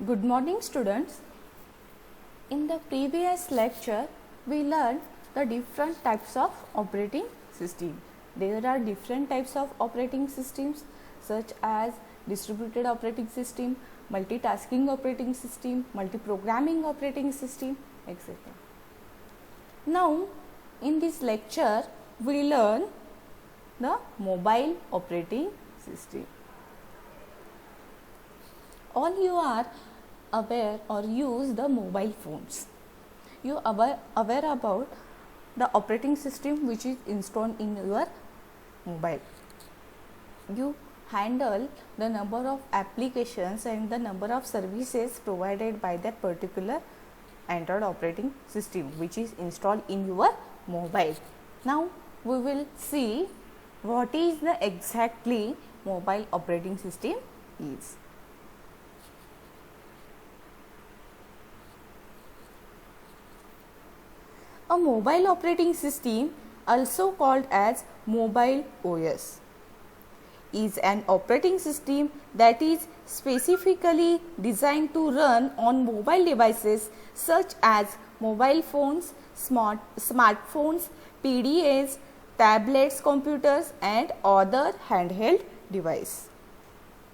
Good morning, students. In the previous lecture, we learned the different types of operating system. There are different types of operating systems such as distributed operating system, multitasking operating system, multi-programming operating system, etc. Now, in this lecture, we learn the mobile operating system. All you are aware or use the mobile phones. You are aware about the operating system which is installed in your mobile. You handle the number of applications and the number of services provided by that particular Android operating system which is installed in your mobile. Now we will see what is the exactly mobile operating system is. A mobile operating system, also called as mobile OS, is an operating system that is specifically designed to run on mobile devices such as mobile phones, smartphones, PDAs, tablets, computers and other handheld devices.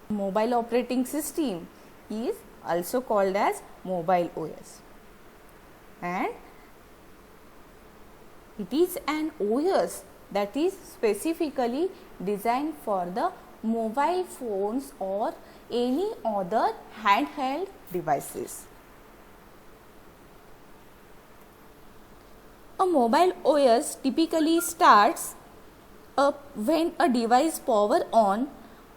Mobile operating system is also called as mobile OS, and it is an OS that is specifically designed for the mobile phones or any other handheld devices. A mobile OS typically starts up when a device power on,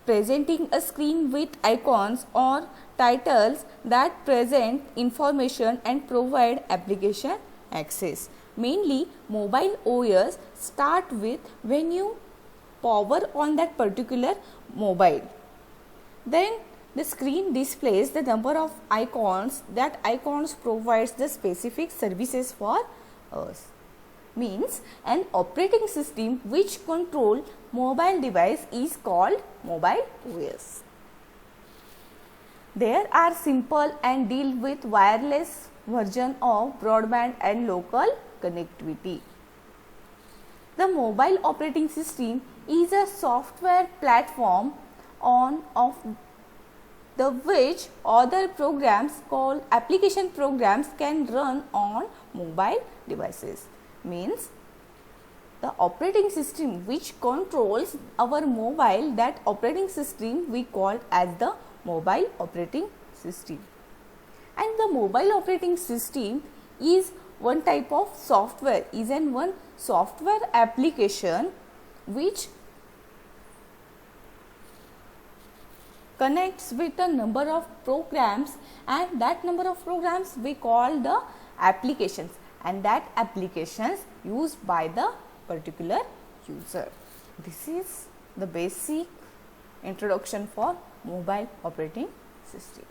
presenting a screen with icons or titles that present information and provide application access. Mainly, mobile OS start with when you power on that particular mobile. Then the screen displays the number of icons. That icons provides the specific services for us. Means an operating system which control mobile device is called mobile OS. There are simple and deal with wireless version of broadband and local connectivity. The mobile operating system is a software platform on of the which other programs called application programs can run on mobile devices. Means the operating system which controls our mobile, that operating system we call as the mobile operating system. And the mobile operating system is one type of software, is an one software application which connects with a number of programs, and that number of programs we call the applications, and that applications used by the particular user. This is the basic introduction for mobile operating system.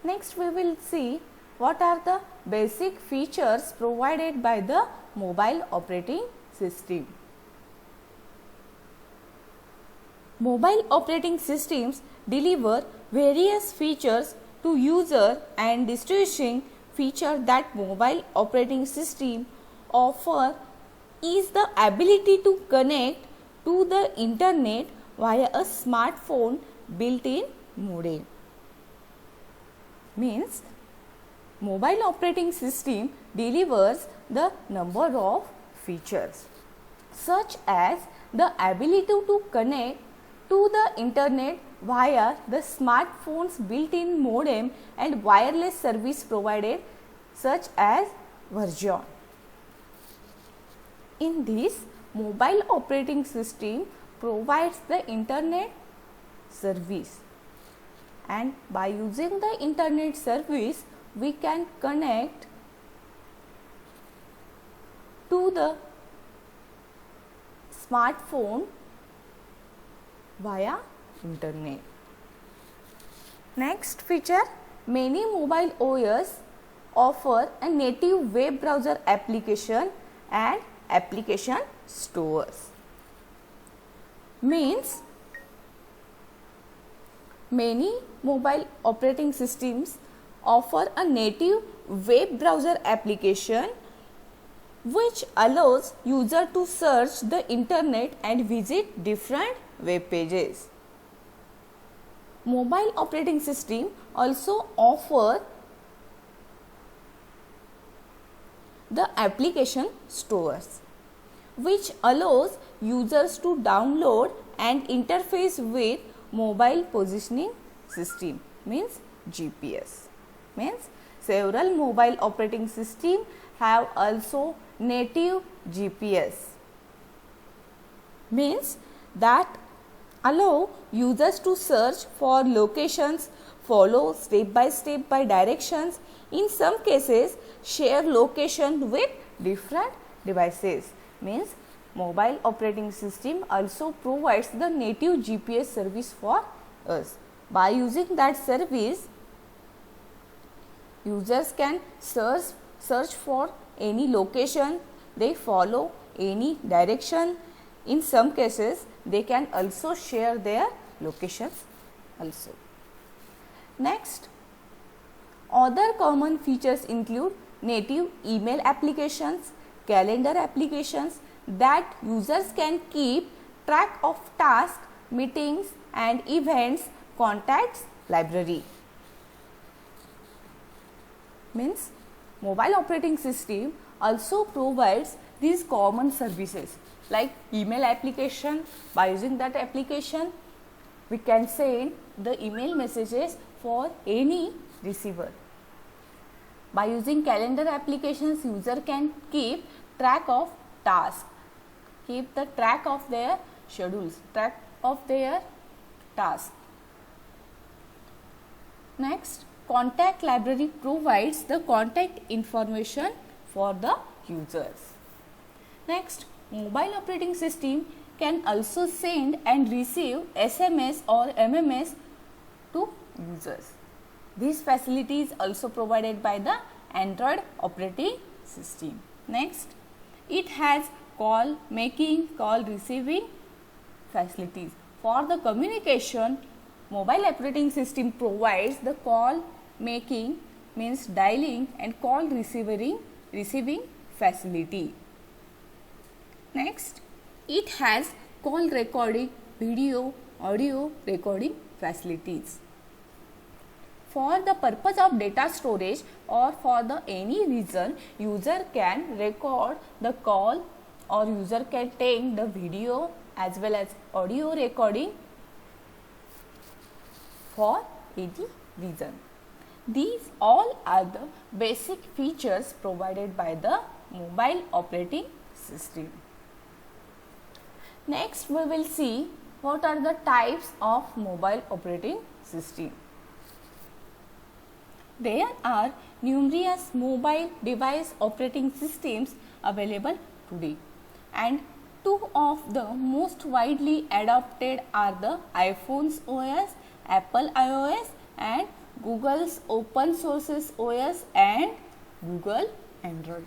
Next we will see what are the basic features provided by the mobile operating system. Mobile operating systems deliver various features to user, and distinguishing feature that mobile operating system offer is the ability to connect to the internet via a smartphone built-in modem. Means mobile operating system delivers the number of features such as the ability to connect to the internet via the smartphone's built-in modem and wireless service provided such as Virgin. In this, mobile operating system provides the internet service, and by using the internet service we can connect to the smartphone via internet. Next feature, many mobile OS offer a native web browser application and application stores. Means Many mobile operating systems offer a native web browser application which allows user to search the internet and visit different web pages. Mobile operating system also offer the application stores which allows users to download and interface with mobile positioning system, means GPS. Means several mobile operating system have also native GPS, means that allow users to search for locations, follow step by directions, in some cases share location with different devices. Means mobile operating system also provides the native GPS service for us. By using that service, users can search for any location, they follow any direction. In some cases they can also share their locations also. Next, other common features include native email applications, calendar applications that users can keep track of tasks, meetings and events, contacts, library. Means mobile operating system also provides these common services like email application. By using that application, we can send the email messages for any receiver. By using calendar applications, user can keep track of tasks, keep the track of their schedules, track of their tasks. Next, contact library provides the contact information for the users. Next, mobile operating system can also send and receive SMS or MMS to users. These facilities also provided by the Android operating system. Next, it has call making, call receiving facilities. For the communication, mobile operating system provides the call making, means dialing, and call receiving facility. Next, it has call recording, video, audio recording facilities. For the purpose of data storage or for the any reason, user can record the call or user can take the video as well as audio recording for any reason. These all are the basic features provided by the mobile operating system. Next, we will see what are the types of mobile operating system. There are numerous mobile device operating systems available today, and two of the most widely adopted are the iPhone's OS, Apple iOS, and Google's open sources OS and Google Android.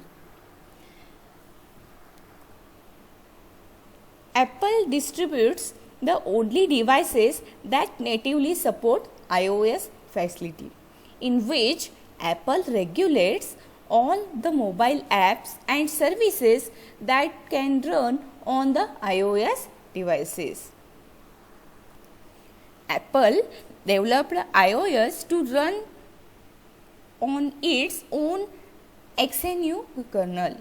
Apple distributes the only devices that natively support iOS facility, in which Apple regulates all the mobile apps and services that can run on the iOS devices. Apple developed iOS to run on its own XNU kernel,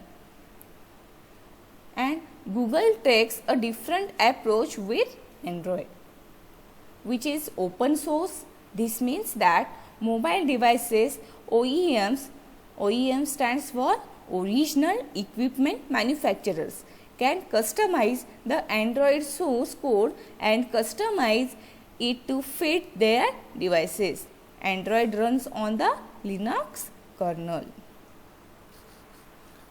and Google takes a different approach with Android, which is open source. This means that mobile devices OEM stands for original equipment manufacturers, can customize the Android source code and customize it to fit their devices. Android runs on the Linux kernel.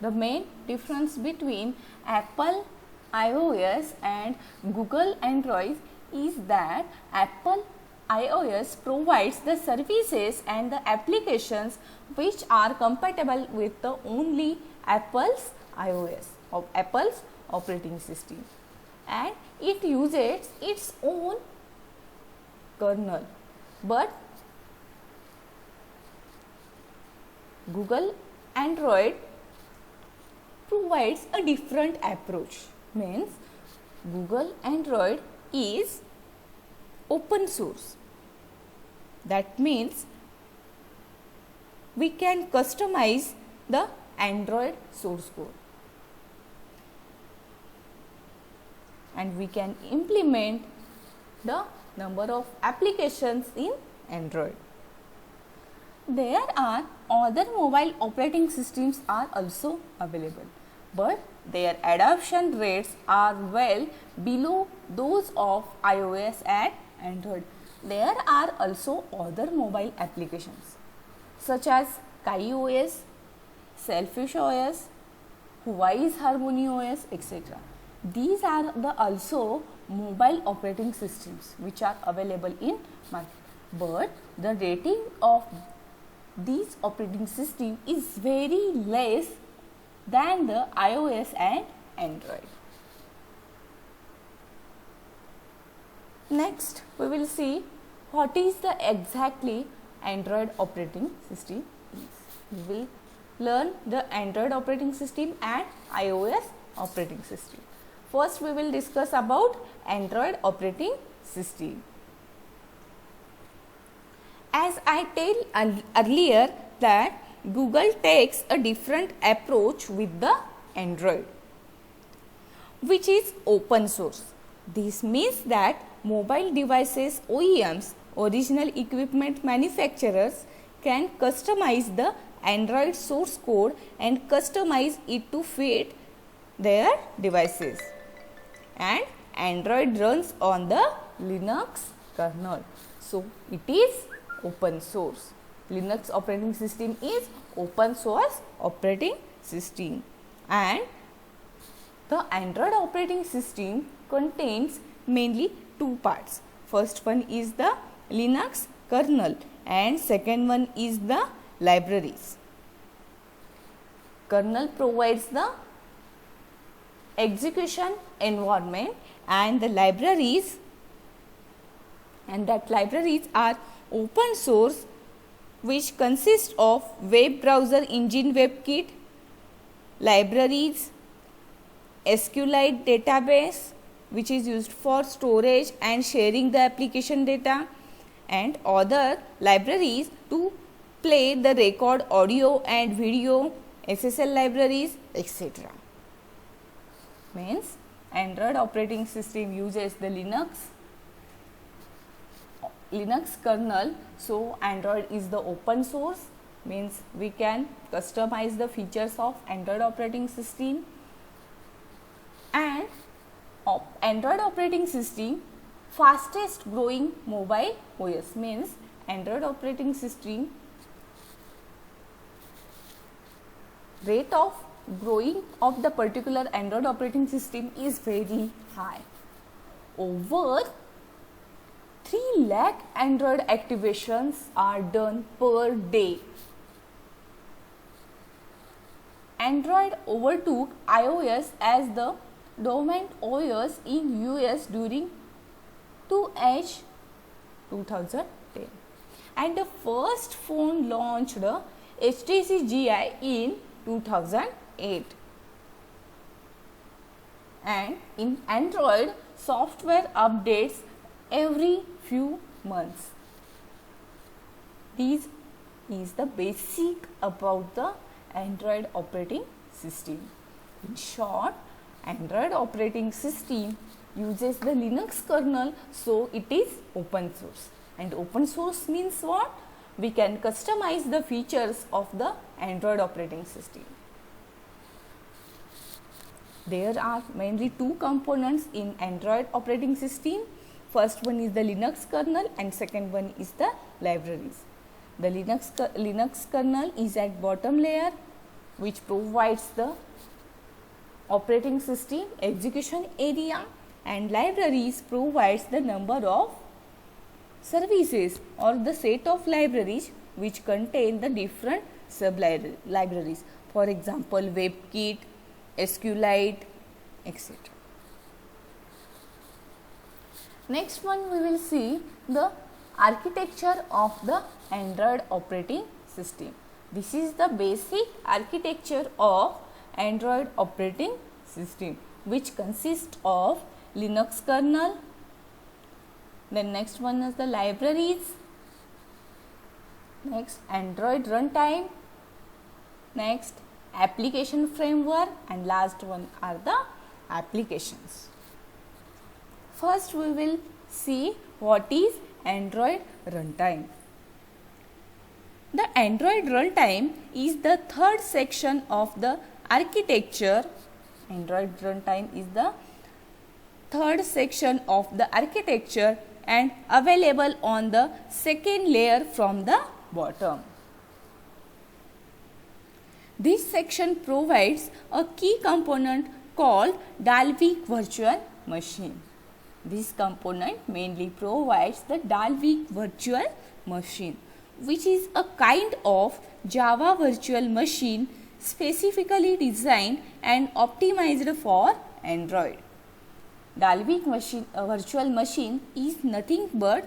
The main difference between Apple iOS and Google Android is that Apple iOS provides the services and the applications which are compatible with the only Apple's iOS or Apple's operating system, and it uses its own kernel. but Google Android provides a different approach. Means Google Android is open source. That means we can customize the Android source code and we can implement the number of applications in Android. There are other mobile operating systems are also available, but their adoption rates are well below those of iOS and Android. There are also other mobile applications such as KaiOS, Selfish OS, Huawei's Harmony OS, etc. These are the also mobile operating systems which are available in market, but the rating of these operating system is very less than the iOS and Android. Next, we will see what is the exactly Android operating system is. We will learn the Android operating system and iOS operating system. First, we will discuss about Android operating system. As I told earlier that Google takes a different approach with the Android, which is open source. This means that mobile devices OEMs, original equipment manufacturers, can customize the Android source code and customize it to fit their devices. And Android runs on the Linux kernel. So, it is open source. Linux operating system is open source operating system, and the Android operating system contains mainly two parts. First one is the Linux kernel and second one is the libraries. Kernel provides the execution environment and the libraries, and that libraries are open source, which consist of web browser engine WebKit, libraries, SQLite database which is used for storage and sharing the application data, and other libraries to play the record audio and video, SSL libraries, etc. Means Android operating system uses the Linux kernel. So, Android is the open source, means we can customize the features of Android operating system, and Android operating system fastest growing mobile OS, means Android operating system rate of growing of the particular Android operating system is very high. Over 3 lakh Android activations are done per day. Android overtook iOS as the dominant OS in US during 2H 2010, and the first phone launched HTC GI in 2008. And in Android, software updates every few months. This is the basic about the Android operating system. In short, Android operating system uses the Linux kernel, so it is open source. And open source means what? We can customize the features of the Android operating system. There are mainly two components in Android operating system. First one is the Linux kernel and second one is the libraries. The Linux kernel is at bottom layer, which provides the operating system execution area, and libraries provides the number of services or the set of libraries which contain the different sub-libraries. For example, WebKit, SQLite, etc. Next one we will see the architecture of the Android operating system. This is the basic architecture of Android operating system, which consists of Linux kernel. Then next one is the libraries. Next, Android runtime. Next, application framework, and last one are the applications. First, we will see what is Android runtime. The Android runtime is the third section of the architecture. Android runtime is the third section of the architecture and available on the second layer from the bottom. This section provides a key component called Dalvik virtual machine. This component mainly provides the Dalvik virtual machine, which is a kind of Java virtual machine specifically designed and optimized for Android. Dalvik virtual machine is nothing but,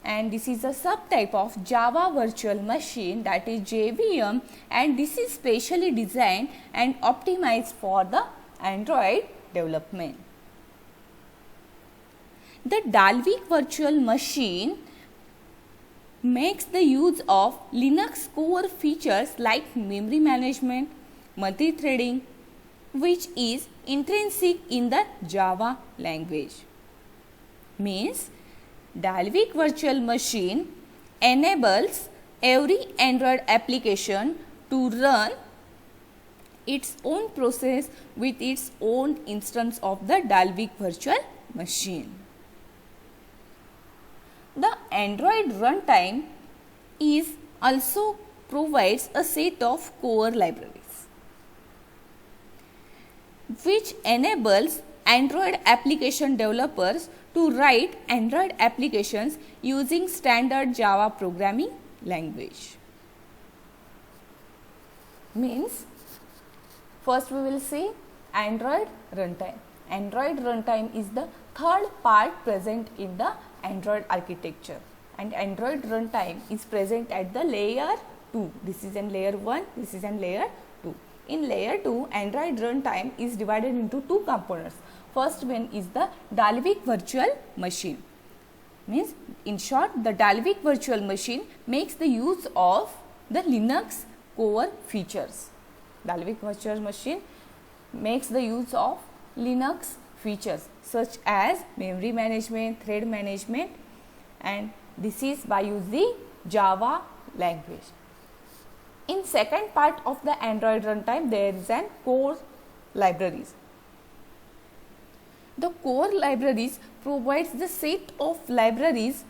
and this is a subtype of Java virtual machine, that is JVM, and this is specially designed and optimized for the Android development. The Dalvik virtual machine makes the use of Linux core features like memory management, multi-threading, which is intrinsic in the Java language. Means Dalvik virtual machine enables every Android application to run its own process with its own instance of the Dalvik virtual machine. The Android runtime is also provides a set of core libraries, which enables Android application developers to write Android applications using standard Java programming language. Means, first we will see Android runtime. Android runtime is the third part present in the Android architecture, and Android runtime is present at the layer 2. This is in layer 1, this is in layer 2. In layer 2, Android runtime is divided into two components. First one is the Dalvik virtual machine. Means, in short, the Dalvik virtual machine makes the use of the Linux core features. Dalvik virtual machine makes the use of Linux features such as memory management, thread management, and this is by using Java language. In second part of the Android runtime, there is an core libraries. The core libraries provides the set of libraries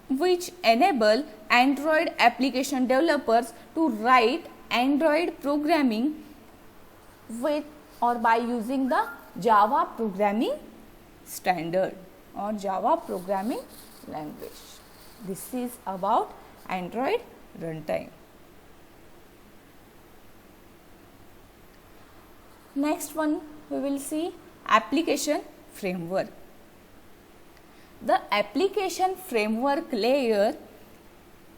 which enable Android application developers to write Android programming with or by using the Java programming standard or Java programming language. This is about Android runtime. Next one we will see application framework. The application framework layer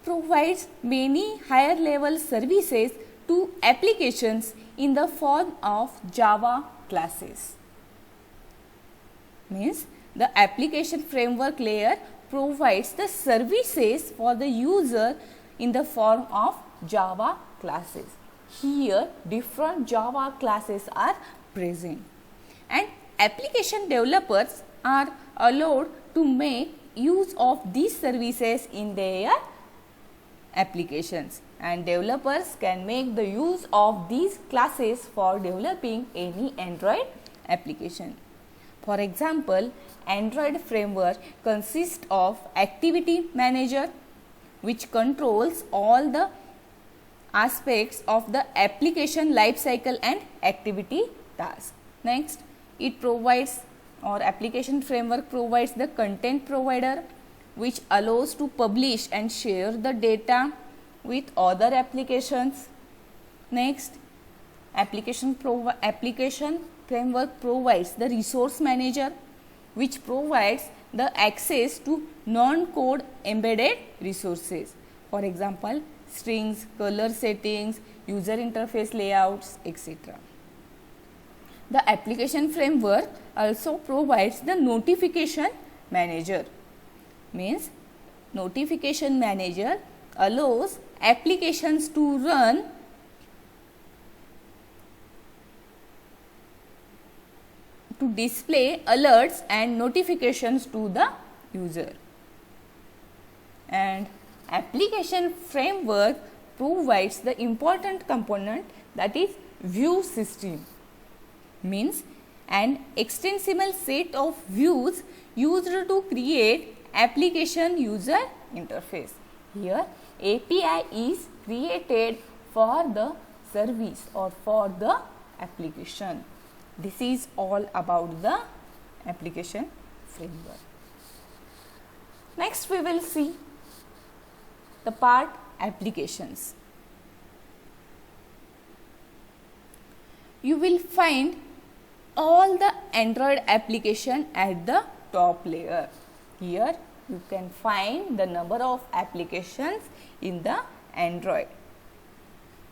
provides many higher level services to applications in the form of Java classes. Means the application framework layer provides the services for the user in the form of Java classes. Here different Java classes are present, and application developers are allowed to make use of these services in their applications, and developers can make the use of these classes for developing any Android application. For example, Android framework consists of activity manager, which controls all the aspects of the application lifecycle and activity task. Next, it provides, or application framework provides, the content provider, which allows to publish and share the data with other applications. Next, application framework provides the resource manager, which provides the access to non-code embedded resources. For example, strings, color settings, user interface layouts, etc. The application framework also provides the notification manager. Means notification manager allows applications to run to display alerts and notifications to the user. And application framework provides the important component, that is view system. Means an extensible set of views used to create application user interface. Here API is created for the service or for the application. This is all about the application framework. Next we will see the part applications. You will find all the Android application at the top layer. Here you can find the number of applications in the Android.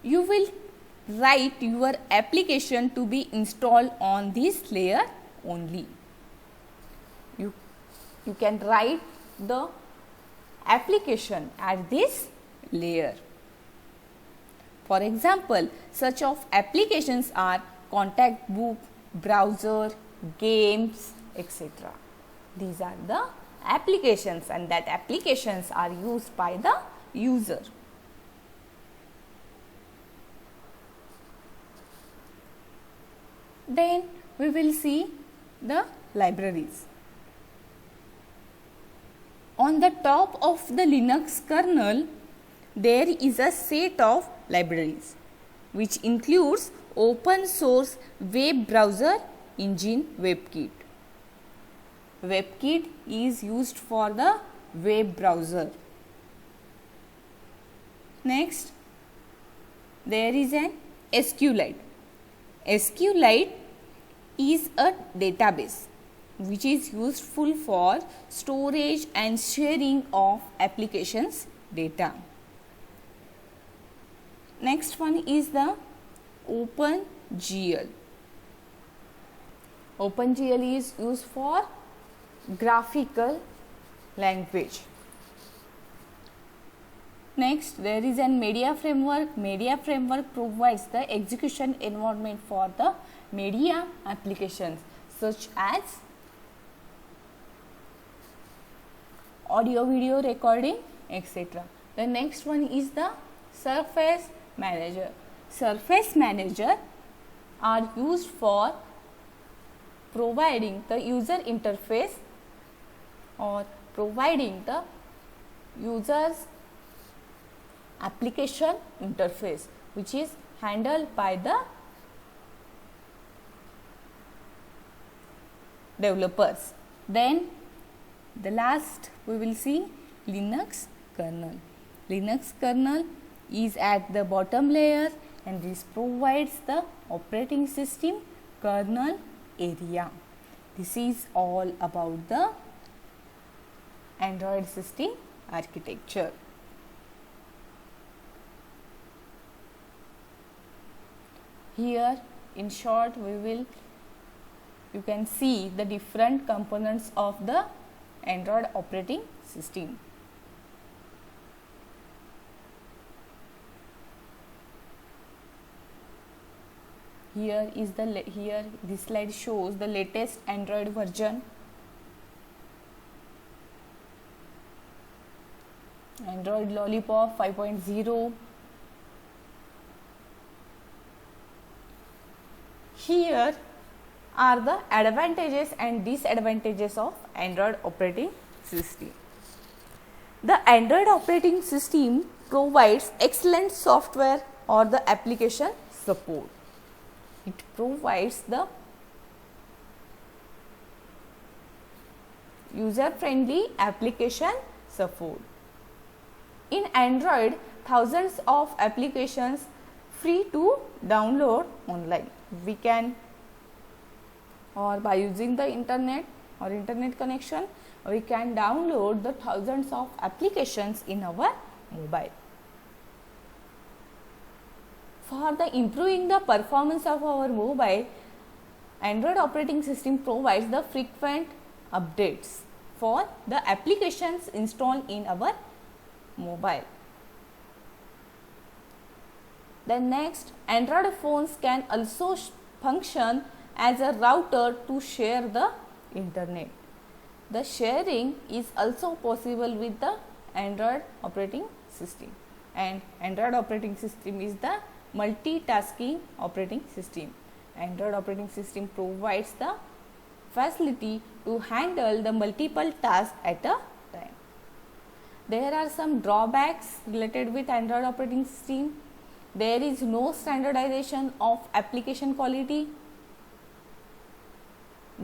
You will write your application to be installed on this layer only. You can write the application at this layer. For example, such of applications are contact book, browser, games, etc. These are the applications, and that applications are used by the user. Then we will see the libraries. On the top of the Linux kernel, there is a set of libraries which includes open source web browser engine WebKit. WebKit is used for the web browser. Next, there is an SQLite. SQLite is a database which is useful for storage and sharing of applications data. Next one is the OpenGL. OpenGL is used for graphical language. Next, there is a media framework. Media framework provides the execution environment for the media applications such as audio video recording, etc. The next one is the Surface Manager. Surface Manager are used for providing the user interface or providing the user's application interface, which is handled by the developers. Then the last we will see Linux kernel. Linux kernel is at the bottom layer and this provides the operating system kernel area. This is all about the Android system architecture. Here in short you can see the different components of the Android operating system. Here this slide shows the latest Android version. Android Lollipop 5.0. Here are the advantages and disadvantages of Android operating system. The Android operating system provides excellent software or the application support. It provides the user-friendly application support. In Android, thousands of applications free to download online. We can, or by using the internet or internet connection, we can download the thousands of applications in our mobile. For the improving the performance of our mobile, Android operating system provides the frequent updates for the applications installed in our mobile. Then next, Android phones can also function as a router to share the internet. The sharing is also possible with the Android operating system, and Android operating system is the multitasking operating system. Android operating system provides the facility to handle the multiple tasks at a time. There are some drawbacks related with Android operating system. There is no standardization of application quality,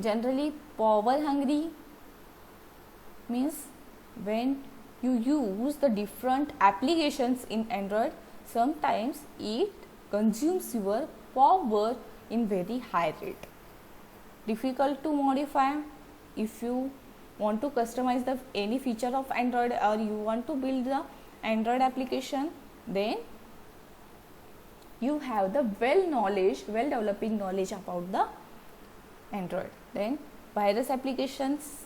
generally power hungry, means when you use the different applications in Android, sometimes it consumes your power in very high rate. Difficult to modify. If you want to customize the any feature of Android, or you want to build the Android application, then you have the well developing knowledge about the Android. Then virus applications,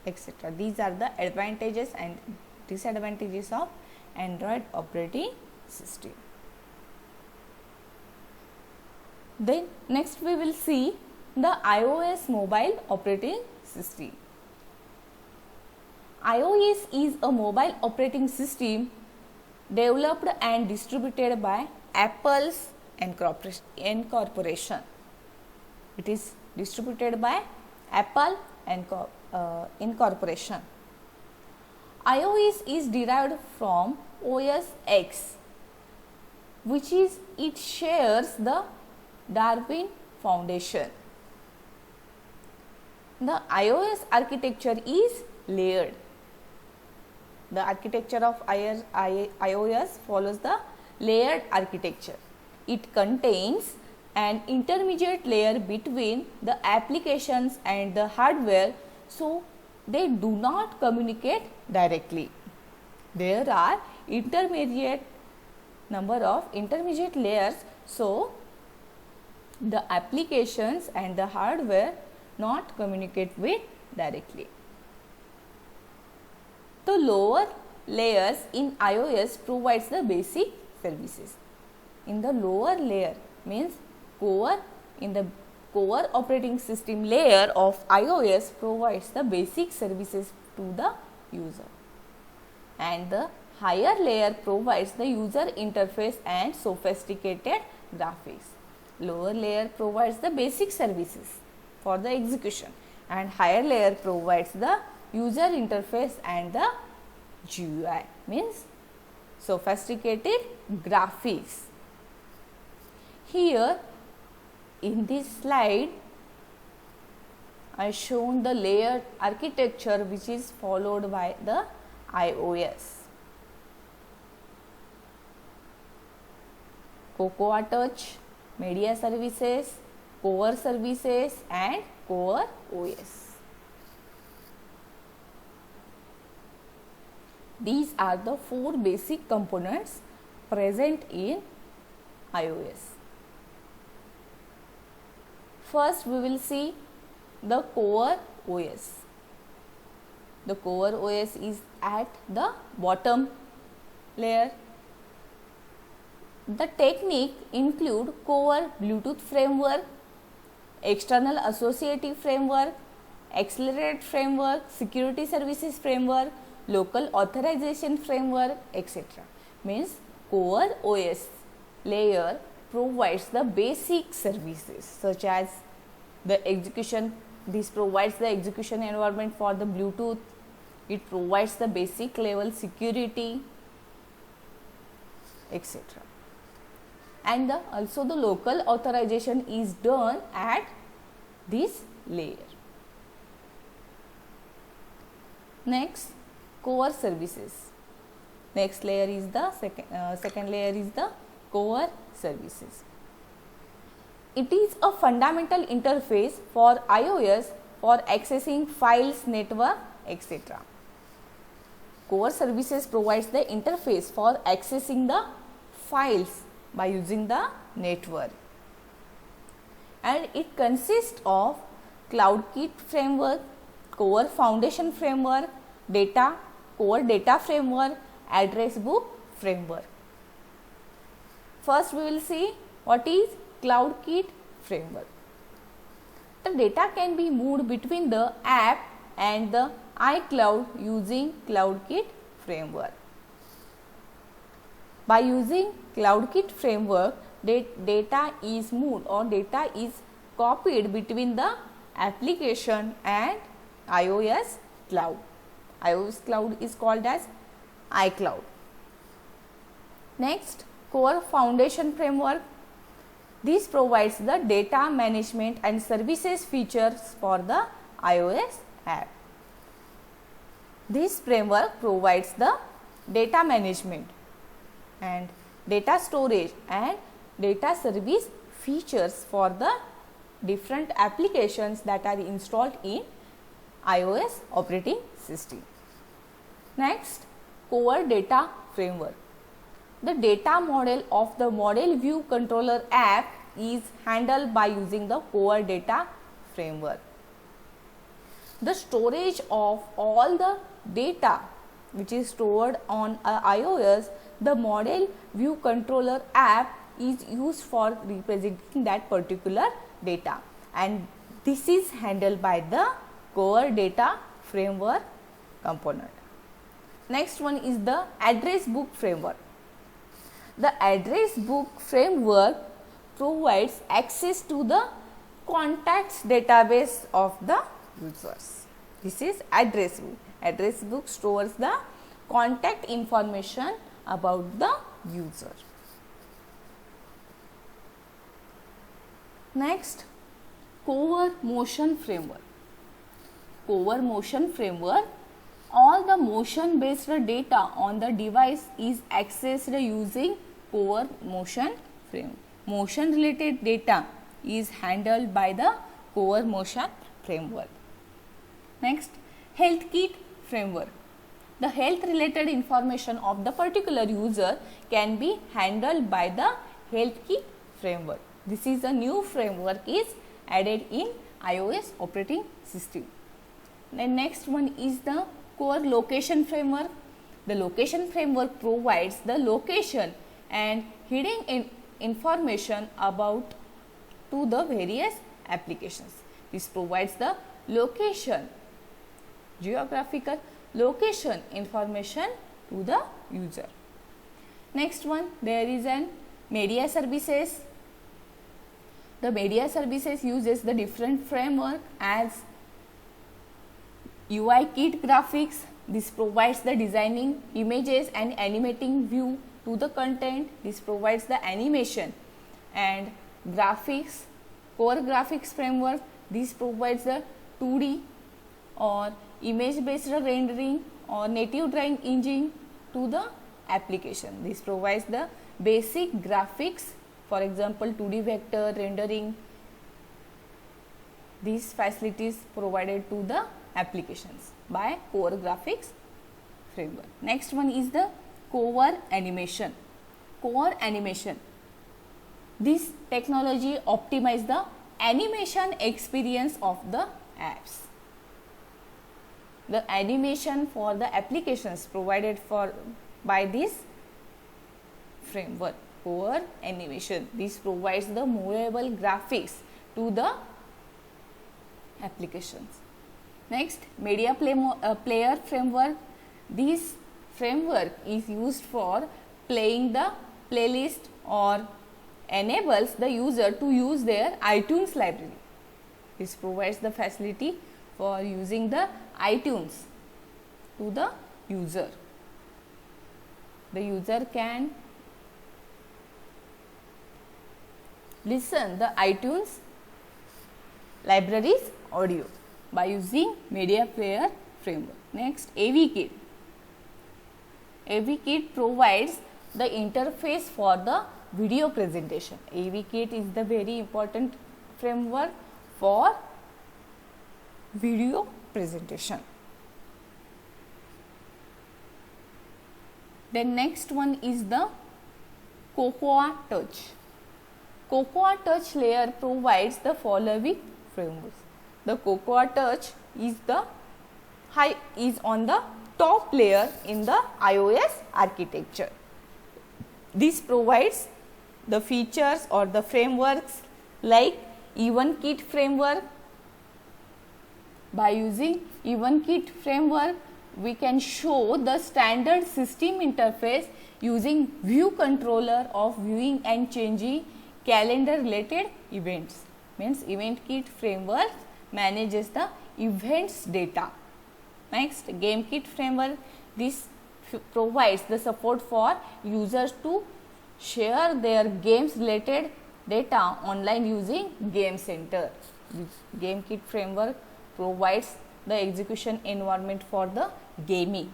etc. These are the advantages and disadvantages of Android operating system. Then next we will see the iOS mobile operating system. iOS is a mobile operating system developed and distributed by Apple's Incorporation. It is distributed by Apple Incorporation. iOS is derived from OS X, which is it shares the Darwin Foundation. The iOS architecture is layered. The architecture of iOS follows the layered architecture. It contains an intermediate layer between the applications and the hardware, so they do not communicate directly. There are number of intermediate layers, so the applications and the hardware not communicate with directly. The lower layers in iOS provides the basic services. In the lower layer means core, in the core operating system layer of iOS provides the basic services to the user, and the higher layer provides the user interface and sophisticated graphics. Lower layer provides the basic services for the execution, and higher layer provides the user interface and the GUI, means sophisticated graphics. Here in this slide I shown the layered architecture which is followed by the iOS. Cocoa Touch, Media Services, Core Services and Core OS. These are the four basic components present in iOS. First we will see the Core OS. The Core OS is at the bottom layer. The technique include Core Bluetooth framework, external associative framework, accelerated framework, security services framework, local authorization framework, etc. Means Core OS layer provides the basic services such as the execution. This provides the execution environment for the Bluetooth. It provides the basic level security, etc. And also the local authorization is done at this layer. Next, Core Services. Next layer is the second layer is the Core Services. It is a fundamental interface for iOS for accessing files, network, etc. Core services provides the interface for accessing the files by using the network, and it consists of CloudKit framework, Core Foundation framework, Core Data framework, Address Book framework. First we will see what is CloudKit framework. The data can be moved between the app and the iCloud using CloudKit framework. By using CloudKit framework, data is moved or data is copied between the application and iOS cloud. iOS cloud is called as iCloud. Next, Core Foundation framework. This provides the data management and services features for the iOS app. This framework provides the data management and data storage and data service features for the different applications that are installed in iOS operating system. Next, Core Data framework. The data model of the Model View Controller app is handled by using the Core Data framework. The storage of all the data which is stored on iOS, the Model View Controller app is used for representing that particular data, and this is handled by the Core Data framework component. Next one is the Address Book framework. The Address Book framework provides access to the contacts database of the users. This is Address Book. Address Book stores the contact information about the user. Next, Core Motion framework. Core Motion framework. All the motion based data on the device is accessed using Core Motion framework. Motion related data is handled by the Core Motion framework. Next, HealthKit framework. The health related information of the particular user can be handled by the HealthKit framework. This is a new framework is added in iOS operating system. The next one is the Core Location framework. The location framework provides the location and hidden information about to the various applications. This provides the location, geographical location information to the user. Next one, there is an media services. The media services uses the different framework as UIKit graphics. This provides the designing images and animating view to the content. This provides the animation and graphics. Core Graphics framework. This provides the 2D or image based rendering or native drawing engine to the application. This provides the basic graphics, for example 2D vector rendering. These facilities provided to the applications by Core Graphics framework. Next one is the Core Animation. Core Animation. This technology optimizes the animation experience of the apps. The animation for the applications provided by this framework, Core Animation. This provides the movable graphics to the applications. Next, Media Player framework. This framework is used for playing the playlist or enables the user to use their iTunes library. This provides the facility for using the iTunes to the user. The user can listen the iTunes libraries audio by using Media Player framework. Next, AVKit. AVKit provides the interface for the video presentation. AVKit is the very important framework for video presentation. Then next one is the Cocoa Touch. Cocoa Touch layer provides the following frameworks. The Cocoa Touch is on the top layer in the iOS architecture. This provides the features or the frameworks like EventKit framework. By using EventKit framework, we can show the standard system interface using view controller of viewing and changing calendar related events. Means EventKit framework manages the events data. Next, GameKit framework. This provides the support for users to share their games related data online using Game Center. This GameKit framework provides the execution environment for the gaming.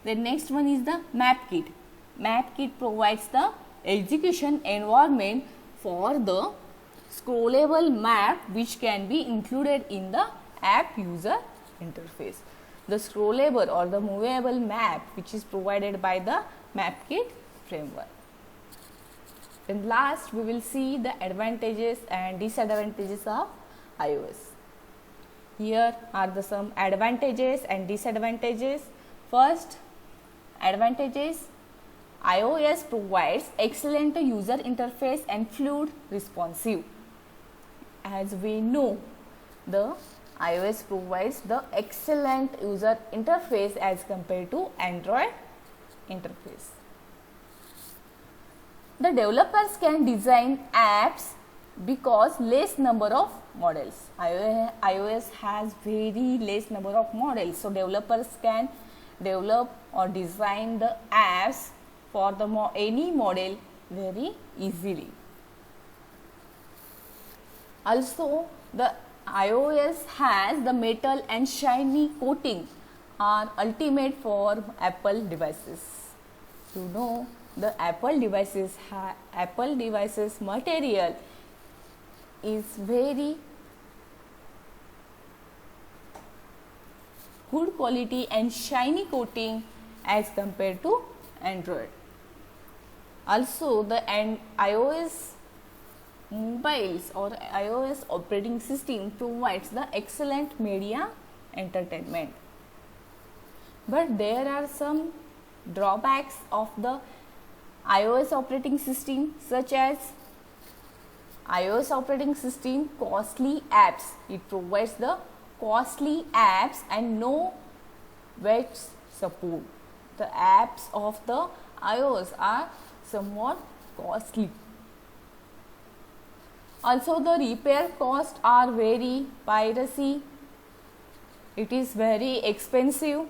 The next one is the MapKit. MapKit provides the execution environment for the scrollable map which can be included in the app user interface. The scrollable or the movable map which is provided by the MapKit framework. Then last we will see the advantages and disadvantages of iOS. Here are some advantages and disadvantages. First, advantages: iOS provides excellent user interface and fluid responsive. As we know, the iOS provides the excellent user interface as compared to Android interface. The developers can design apps because less number of models. iOS has very less number of models, so developers can develop or design the apps for the any model very easily. Also, the iOS has the metal and shiny coating are ultimate for Apple devices. You know, the Apple devices material is very good quality and shiny coating as compared to Android. Also, the iOS mobiles or iOS operating system provides the excellent media entertainment. But there are some drawbacks of the iOS operating system, such as iOS operating system costly apps. It provides the costly apps and no web support. The apps of the iOS are somewhat costly. Also, the repair costs are very piracy. It is very expensive,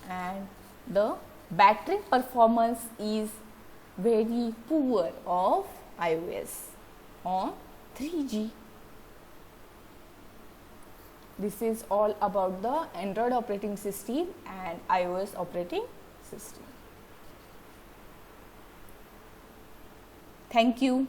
and the battery performance is very poor of iOS on 3G. This is all about the Android operating system and iOS operating system. Thank you.